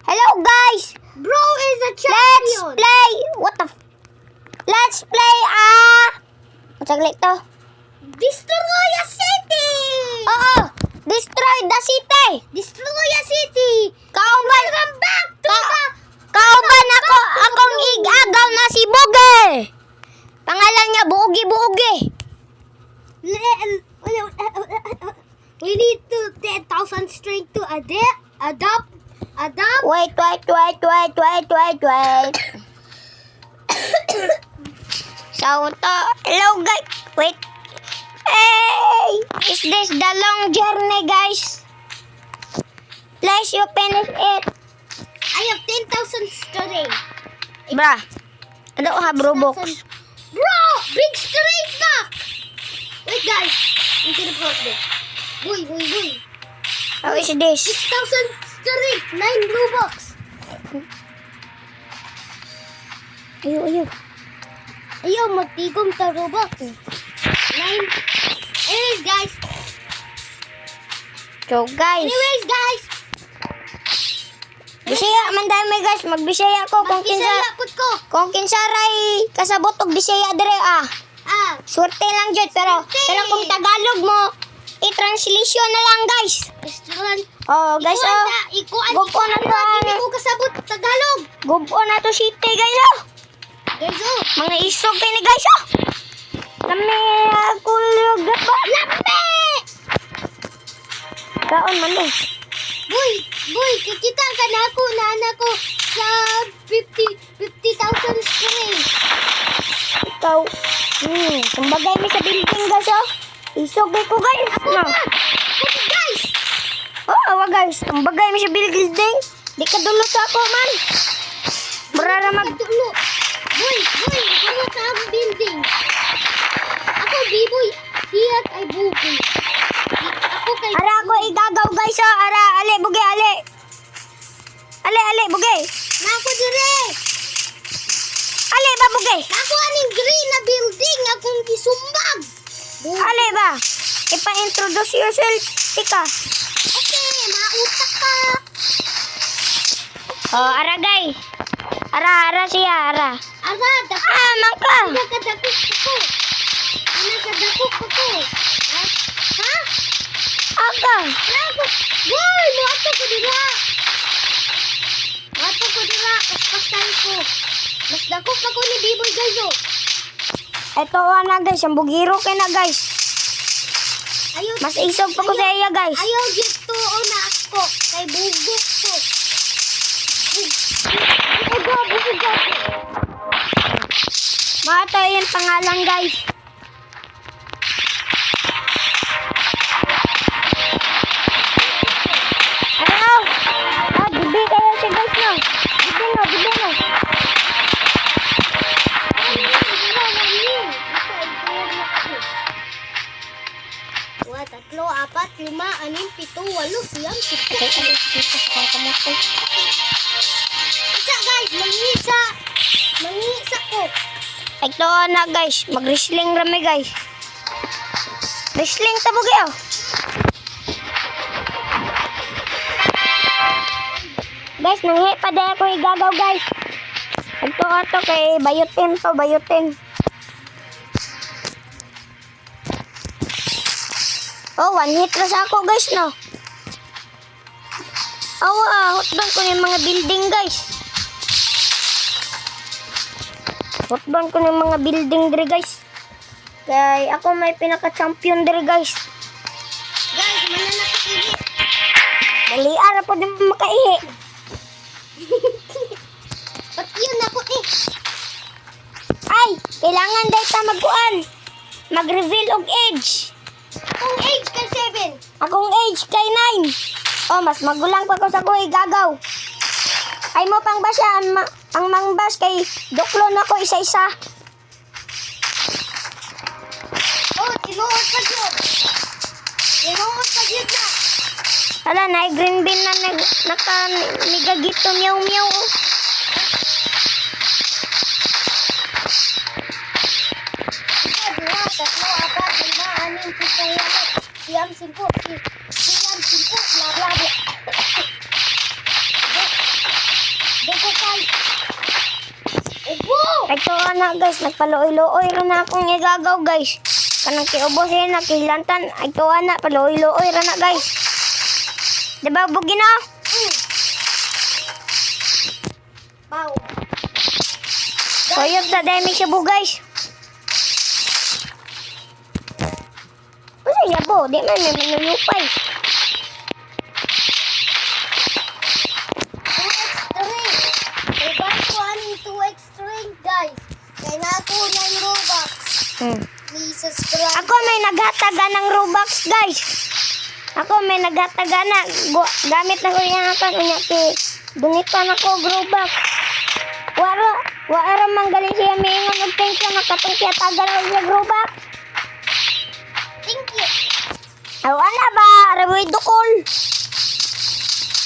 Hello guys! Bro is a Let's champion. play! Let's play Saglit to. Destroy a city. Oo! Destroy the city! Destroy a city. Kauban! Come back to the... Kauban ako! Akong igagaw na si Buge! Pangalan niya Bugi-Bugi! We need to 10,000 strength to adapt. Wait. So, hello guys. Wait. Hey! Is this the long journey, guys? Please, you finish it. I have 10,000 strength. Bruh. I don't have Robux. Bro, big strength back. Wait, guys. I'm gonna pause this. Boy. How is this? 6,000 strength. 9 Robux. Ayaw. Ayaw, magtigom ta Robux. 9. Anyways, guys. So, guys. Bisaya man dami guys. Magbisaya ko. Magbisaya pud ko. Kung kinsaray kasabot og Bisaya dire Swerte lang jud pero kung Tagalog mo i-translation na lang guys. Restaurant. Oh guys Gupo na to Hindi ko kasabot Tagalog. Gupo na to city guys Guys, Mga isog kayo ni guys Kami kulog ba? lambe! Kaon man eh. Boy, kikita ka na ako na anak ko sa 50,000 strength. Ikaw. Kumbagay mi sa building guys Isog ko guys. Guys! Oo guys. Kumbagay mi sa building. Di ka dulot sa ako man. Barara Katulo. Boy, ano sa ang building? Ako, B-boy. Hiyat ay bugi. Ako kay... Ara ako igagaw guys Ara, ale, buge, ale. Ale, buge. Nako dire. Ale ba, buge? Nako aning green na building. Akong gisumbag. Ale ba? Ipa-introduce yourself. Tika. Okay, mautak ka. Oh, ara guys. Ara siya, ara. Ara, dako. Mangka. Nakadakok ako. Ha? Aga. Nako. Boy, moato ko dira. Kaspasan ko. Mas dakok ako ni B-boy guys Ito na guys, ang bugiro kay na guys. Ayaw. Mas isog pa ko sa iya guys. Ayaw gito na ako. Kay bugok ko. Buga. Mata yung pangalan guys. Ano? Dibi kayo si guys no. Dibi no. Tatlo, apat, lima, anim, pito, walo, siyam, sito. Isa guys, mangisa ko. Ito na guys, mag-wrestling rami guys. Wrestling tabo kayo. Guys, nanghi pa dahil ako igagaw guys. Ito kay bayotin. Oh, one hit na sa ako guys no. Hotban ko yung mga building guys. Hotban ko yung mga building dire guys. Kaya ako may pinaka-champion dire guys. Guys, mananapit Dali ara po din makaihi. Ba't yun ako Ay, kailangan dahil ta magkuan. Mag-reveal og age. Akong age kay 7. Akong age kay 9. Mas magulang pa ko sa kuy gagaw. Ay mo pang basya ang mangbas kay duklo na ko isa-isa. Tinuot pa yun na. Hala, na green bean na nigagito meow. Isa, dua, tatlo, apat, lima, anim, pito, walo, siyam, singko, bla bla bla. Ito na guys, nagpaluoy-luoy rin na akong igagaw guys. Kanang kiubos yun na kihilantan. Ito na, paluoy-luoy rin na guys. Diba bugi na? Wow. Soyot sa demi siya bu guys. Wala yabo, di man may manulupay. 2x3. Ibang kuhan yung 2x3 guys. Kaya nato na yung Robux. Please subscribe. Ako may naghataga ng Robux guys. Ako may naghataga na. Gamit na ko yung akan. Dunitan ako Robux. Wara manggaling siya miingon og thank you nakatong siya tagal og siya Robux. Thank you. Ana ba? Raboy dukol.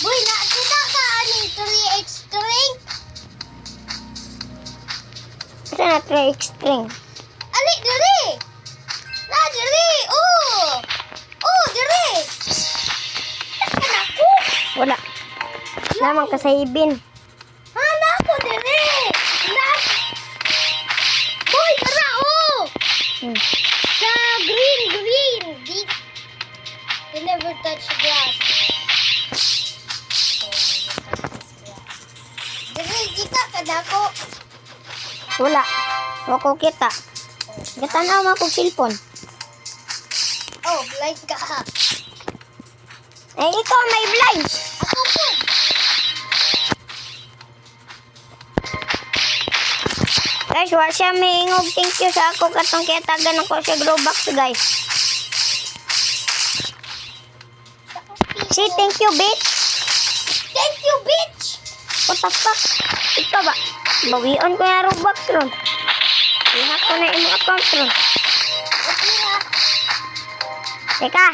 Boy, nakita ka aning 3x3? Asa na 3x string? Ali, diri! Na, diri! Oh! Oh, diri! Nasaan ako? Wala. Lamang kasaibin. Hala ko, diri! Na! Boy, tara, oh! Sa green. Di... You never touch grass. Diri, kita ka dako. Wala. Wako kita. Gatanaw mo akong cellphone. Oh, blind ka ha. Eh, ikaw may blind. Ako po. Guys, wala siya miingog thank you sa ako katong kiyatagan ako siya Robux guys. Say thank you bitch. Thank you, bitch! What the fuck? Ikaw ba? Bawion ko yung Robux ron. Iha ko na yung account ron. Okay ha. Teka.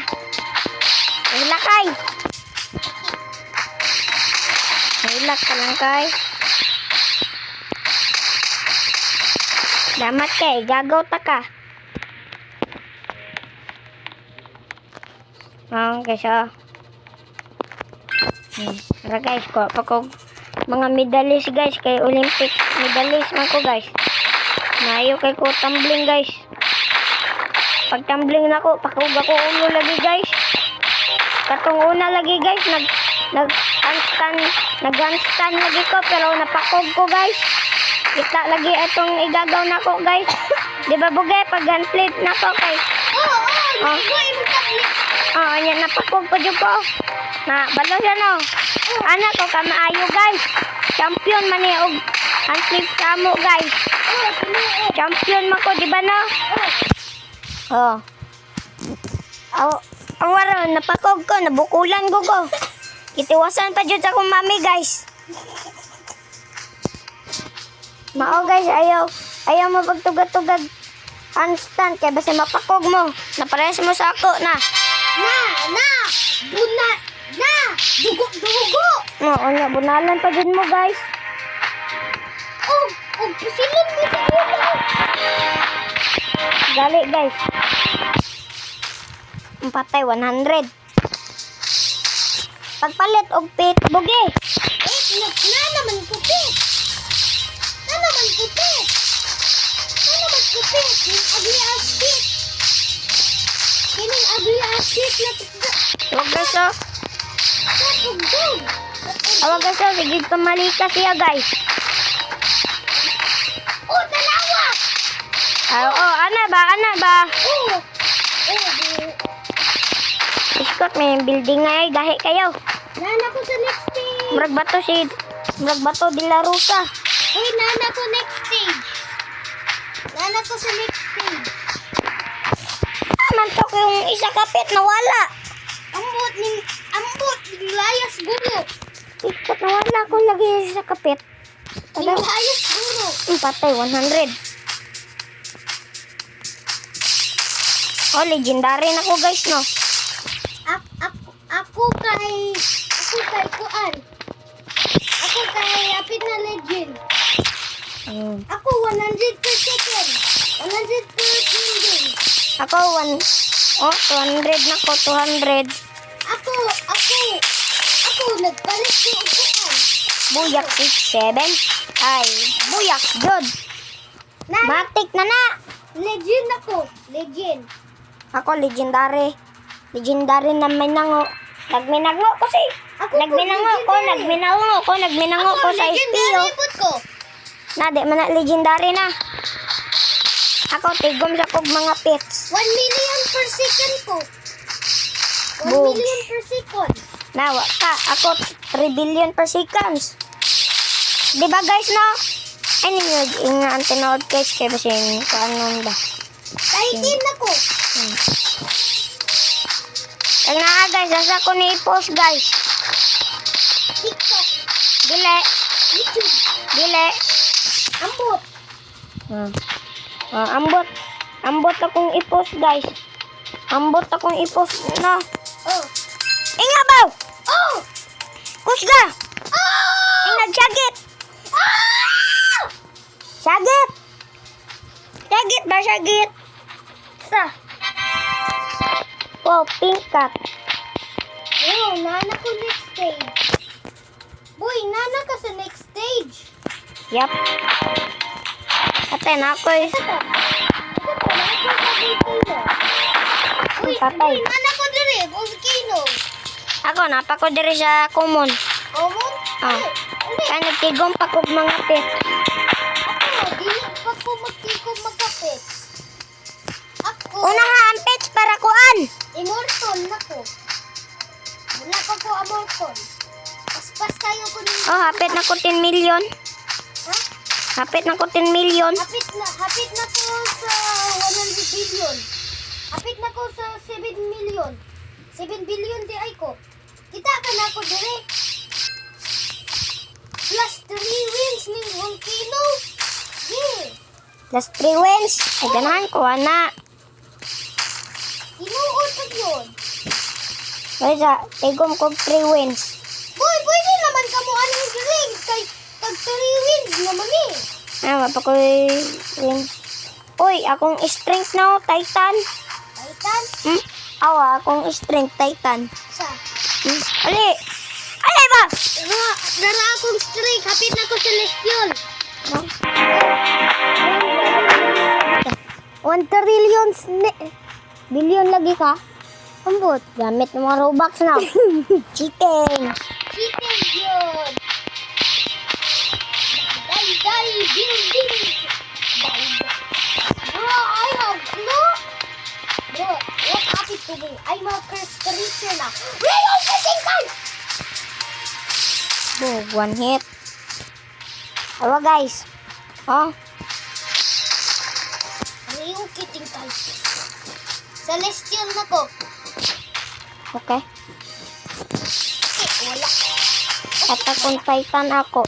Hilakay. Hilak ka lang kay. Damat kay. Gagaw ta ka. Okay siya. Tara guys, ko ako mga medalist guys kay Olympic medalist man ko guys. Nayo kay ko tumbling guys. Pag tumbling na ko, pakug ako ulo lagi guys. Katong una lagi guys, nag-handstand lagi ko pero napakog ko guys. Kita lagi itong igagaw na ko guys. Di ba bugay pag handplate na ko kay. Oh, boy, magkaplit. Anya napakog pa jud ko. Na balo siya no. Ana ko ka maayo guys. Champion man ni og handplate sa mo guys. Champion man ko di ba no? Oh. Ang waro, napakog ko, nabukulan ko ko. Kitiwasan pa dyan sa akong mami, guys. Mao, guys, ayaw mo pagtugad-tugad handstand, kaya basta mapakog mo. Naparehas mo sa ako, na. Dugo. Oo, bunalan pa dyan mo, guys. Oh, silid mo sa ulo. Gali, guys. Patay, 100. Pagpalit og pit, bugi. Na naman kupit. Yung ugly as shit. Kining ugly as shit na Huwag guys, oh. tugtog. Huwag guys, oh. Sige, pamalika siya, guys. Oh, dalawa. Ana ba? Oh. Iskot, may building nga, gahi kayo. Nana ko sa next stage. Murag bato de la Rosa. Uy, nana ko next stage. Man to ko yung isa kapit nawala. Ambot ning layas guro. Iskot nawala ko lagi sa kapit. Ning layas guro. Patay, 100. Oh, legendary na ko guys, no? Ako kay kuan. Ako kay apit na legend. Ako 100 per second. 100 per building. Ako 200 na ko, 200. Ako nagpalit ko og kuan. Buyak 67. Ay, buyak jod. Matik na na. Legend ako. Legend. Ako, legendary. Legendary na minango. Nagminango ko si. Ako Nagminango ko, nagminango ko sa SPO. legendary po ko. Na, di man na legendary na. Ako, tigom sa kog mga pets. 1 million per second ko. 1 Boom. million per second. Nawa ka, ako 3 billion per seconds. Di ba guys, no? Ay, ninyo, ang tinood guys, kaya ba siya kung ano ba? Titan ako. Ang nga guys, asa ko ni post guys. TikTok. Dili, YouTube. dili. Ambot. Ambot. Ambot akong i-post guys. Ambot akong i-post na. Oh. Inga baw! Oh! Kusga! Oh! Inga, sagit! Ah! Sagit! Sagit ba, sagit? Sa. Wow, pink cat. Oh, nana ko next stage. Boy, nana ka sa next stage. Yep. Ate na ako eh. Ito, nana ko sa volcano. Uy, Patay. boy, nana ko dire, volcano. Ako, napako diri sa common. Omon? Ah. Hindi. Kaya nagtigom pa kog mga pet. Ako, dili pa ko magkikog magkapit. Ako, Una ha, ang pets para kuan. immortal na ko. Wala pa ko immortal. Paspas tayo ko ni... Oh, hapit na ko 10 million. Ha? Hapit na ko 10 million. Hapit na ko sa 100 billion. Hapit na ko sa 7 million. 7 billion di ay ko. Kita ka na ako dire. Plus 3 wins ni volcano. Yeah. Plus 3 wins. Ay, ganahan ko, ana. Inuod pa yun. Kaya sa, tigom kog 3 wins. Boy, pwede naman ka mo anong drink. Kay tag 3 wins naman eh. Ah, wapa ko wins. Uy, akong strength na, Titan. Titan? Awa, akong strength, Titan. Sa? Ali! Ali ba? Dara akong strike. Hapit na ko celestial. 1 trillion billion lagi ka? Ambot, gamit ng mga Robux na. Cheating. Chicken yun. Day building. Bro, I have clue. Bro, what happened to me? I'm a cursed creature now. Rayon fishing card! Bog, one hit. Awa guys. Oh, Rayon fishing card. Celestial na ko. okay. Wala. Atakon Titan ako.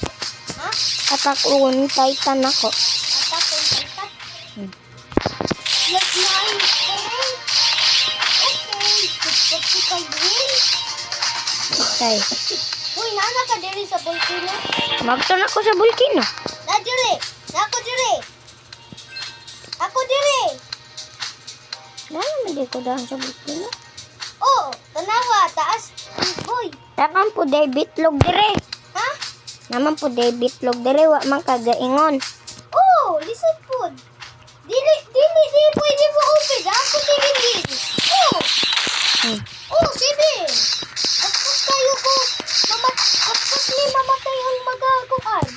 Ha? Atakon Titan ako. Attack on Titan? Let's nice. Okay. Typical green. Okay. Uy, nana ka diri sa volcano? Magton ako sa volcano. Na diri. Ako diri. Ako diri. Naman di ko dahil sa volcano. Oh, tanawa. Taas. Boy. Naman po day bitlog dire. Ha? Naman po day bitlog dire. Wa man kagaingon. Oh, listen po. Dili pwede mo open. Ako 7 din. Oh. Hmm. Oh, 7. Tapos tayo ko. Tapos ni mamatay ang magaguan.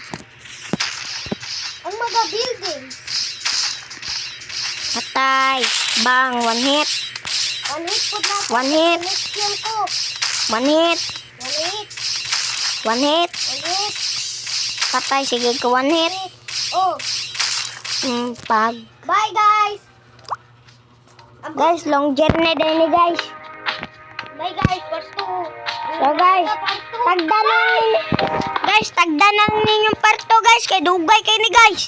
Ang mga building. Patay. Bang, one hit. One hit po na. One hit. Celestial ko. One hit. One hit. One hit. One hit. Patay. Sige ko one hit. Hit. Oh. Pag. Bye, guys. Guys, long journey din ni guys. Bye, guys. Part 2. So guys, tagdanan guys, tagdanan ninyong parto guys, kay dugay kay ni guys.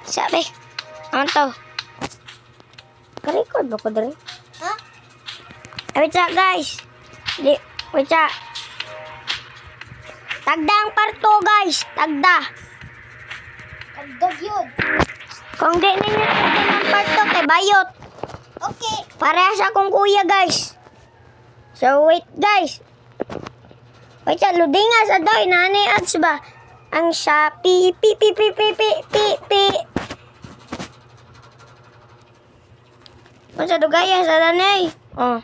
Sabi, ano to? Ka-record ba ko dali? Ha? Wait sa guys. Wait sa. Tagda ang parto guys, tagda. Tagdag yun. Kung di ninyo tagda ang parto, kay bayot. Okay. Parehas akong kuya guys. So wait guys. Wait sa ludingas adoy nani ads ba? Ang Shopee pi Unsa dugaya sa danay? Oh.